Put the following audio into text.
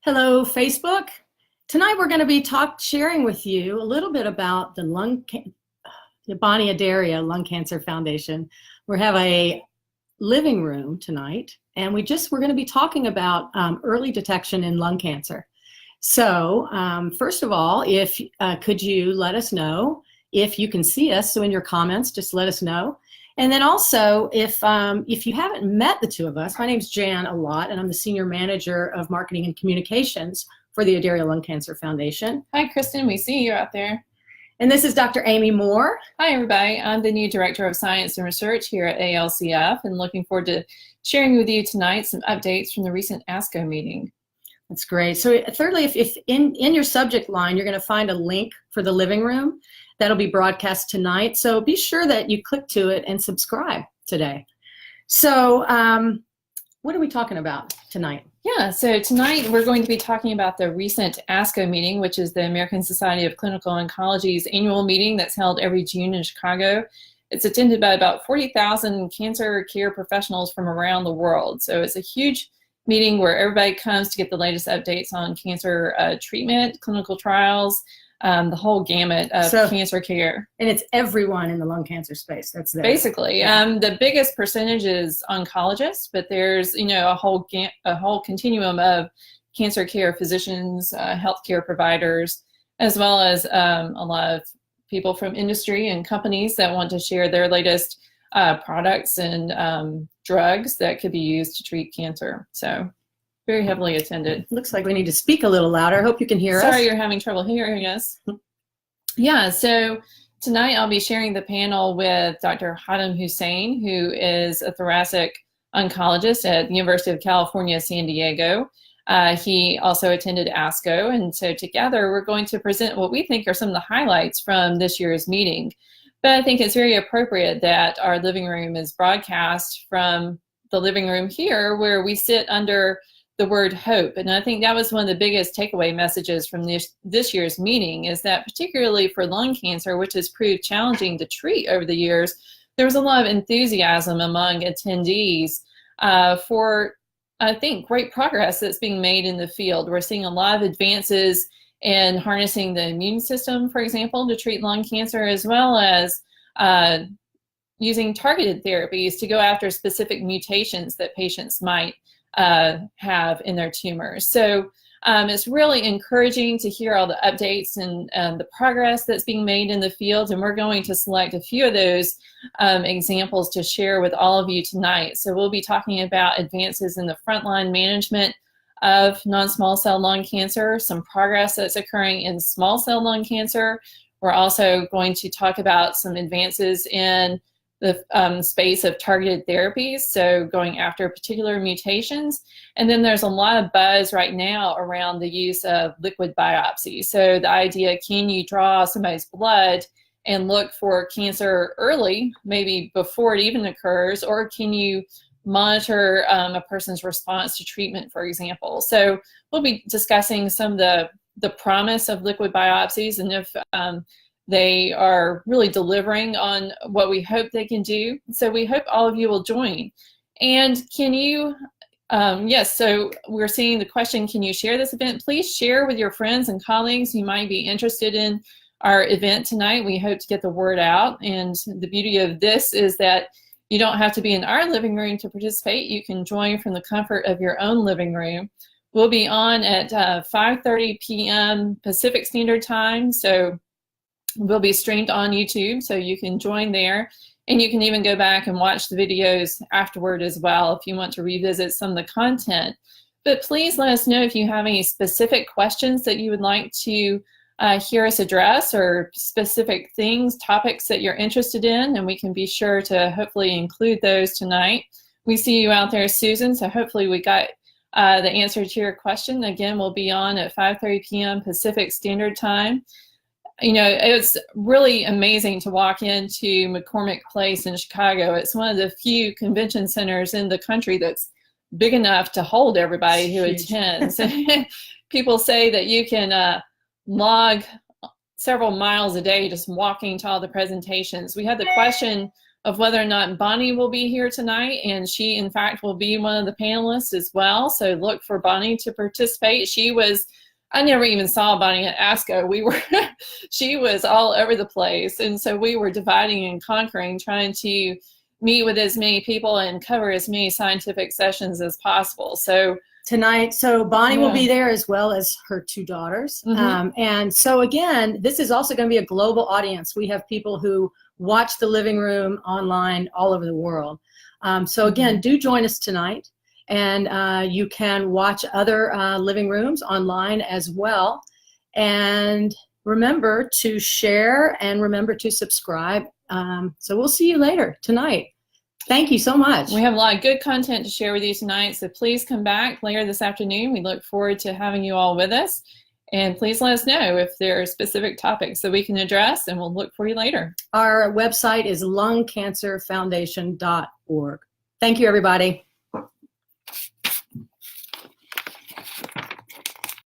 Hello, Facebook. Tonight we're going to be sharing with you a little bit about the Addario Lung Cancer Foundation. We have a living room tonight, and we're going to be talking about early detection in lung cancer. So first of all, if could you let us know if you can see us? So in your comments, just let us know. And then also, if you haven't met the two of us, my name's Jan Alotte, and I'm the Senior Manager of Marketing and Communications for the Addario Lung Cancer Foundation. Hi, Kristen. We see you out there. And this is Dr. Amy Moore. Hi, everybody. I'm the new Director of Science and Research here at ALCF, and looking forward to sharing with you tonight some updates from the recent ASCO meeting. That's great. So thirdly, if in your subject line, you're going to find a link for the living room. That'll be broadcast tonight. So be sure that you click to it and subscribe today. So what are we talking about tonight? Yeah, so tonight we're going to be talking about the recent ASCO meeting, which is the American Society of Clinical Oncology's annual meeting that's held every June in Chicago. It's attended by about 40,000 cancer care professionals from around the world. So it's a huge meeting where everybody comes to get the latest updates on cancer treatment, clinical trials, the whole gamut of cancer care. And it's everyone in the lung cancer space that's there. Basically, the biggest percentage is oncologists, but there's a whole continuum of cancer care physicians, healthcare providers, as well as a lot of people from industry and companies that want to share their latest products and drugs that could be used to treat cancer. So very heavily attended. Looks like we need to speak a little louder. I hope you can hear us. Sorry you're having trouble hearing us. Yeah, so tonight I'll be sharing the panel with Dr. Hatem Hussein, who is a thoracic oncologist at the University of California, San Diego. He also attended ASCO, and so together we're going to present what we think are some of the highlights from this year's meeting. But I think it's very appropriate that our living room is broadcast from the living room here, where we sit under the word hope. And I think that was one of the biggest takeaway messages from this year's meeting, is that particularly for lung cancer, which has proved challenging to treat over the years, there was a lot of enthusiasm among attendees for, I think, great progress that's being made in the field. We're seeing a lot of advances in harnessing the immune system, for example, to treat lung cancer, as well as using targeted therapies to go after specific mutations that patients might have in their tumors. So it's really encouraging to hear all the updates and the progress that's being made in the field, and we're going to select a few of those examples to share with all of you tonight. So we'll be talking about advances in the frontline management of non-small cell lung cancer, some progress that's occurring in small cell lung cancer. We're also going to talk about some advances in the space of targeted therapies, so going after particular mutations. And then there's a lot of buzz right now around the use of liquid biopsy. So the idea, can you draw somebody's blood and look for cancer early, maybe before it even occurs, or can you monitor a person's response to treatment, for example? So we'll be discussing some of the promise of liquid biopsies, and if they are really delivering on what we hope they can do. So we hope all of you will join. And can you, yes, so we're seeing the question, can you share this event? Please share with your friends and colleagues who might be interested in our event tonight. We hope to get the word out. And the beauty of this is that you don't have to be in our living room to participate. You can join from the comfort of your own living room. We'll be on at 5:30 p.m. Pacific Standard Time. So we'll be streamed on YouTube, so you can join there. And you can even go back and watch the videos afterward as well if you want to revisit some of the content. But please let us know if you have any specific questions that you would like to hear us address, or specific things, topics that you're interested in, and we can be sure to hopefully include those tonight. We see you out there, Susan, so hopefully we got the answer to your question. Again, we'll be on at 5:30 p.m. Pacific Standard Time. It's really amazing to walk into McCormick Place in Chicago. It's one of the few convention centers in the country that's big enough to hold everybody who attends. People say that you can log several miles a day just walking to all the presentations. We had the question of whether or not Bonnie will be here tonight, and she, in fact, will be one of the panelists as well. So look for Bonnie to participate. I never even saw Bonnie at ASCO. She was all over the place, and so we were dividing and conquering, trying to meet with as many people and cover as many scientific sessions as possible. So tonight, so Bonnie will be there as well as her 2 daughters. And so again, this is also going to be a global audience. We have people who watch the living room online all over the world. So again, do join us tonight. And you can watch other living rooms online as well. And remember to share and remember to subscribe. So we'll see you later tonight. Thank you so much. We have a lot of good content to share with you tonight, so please come back later this afternoon. We look forward to having you all with us. And please let us know if there are specific topics that we can address, and we'll look for you later. Our website is lungcancerfoundation.org. Thank you, everybody.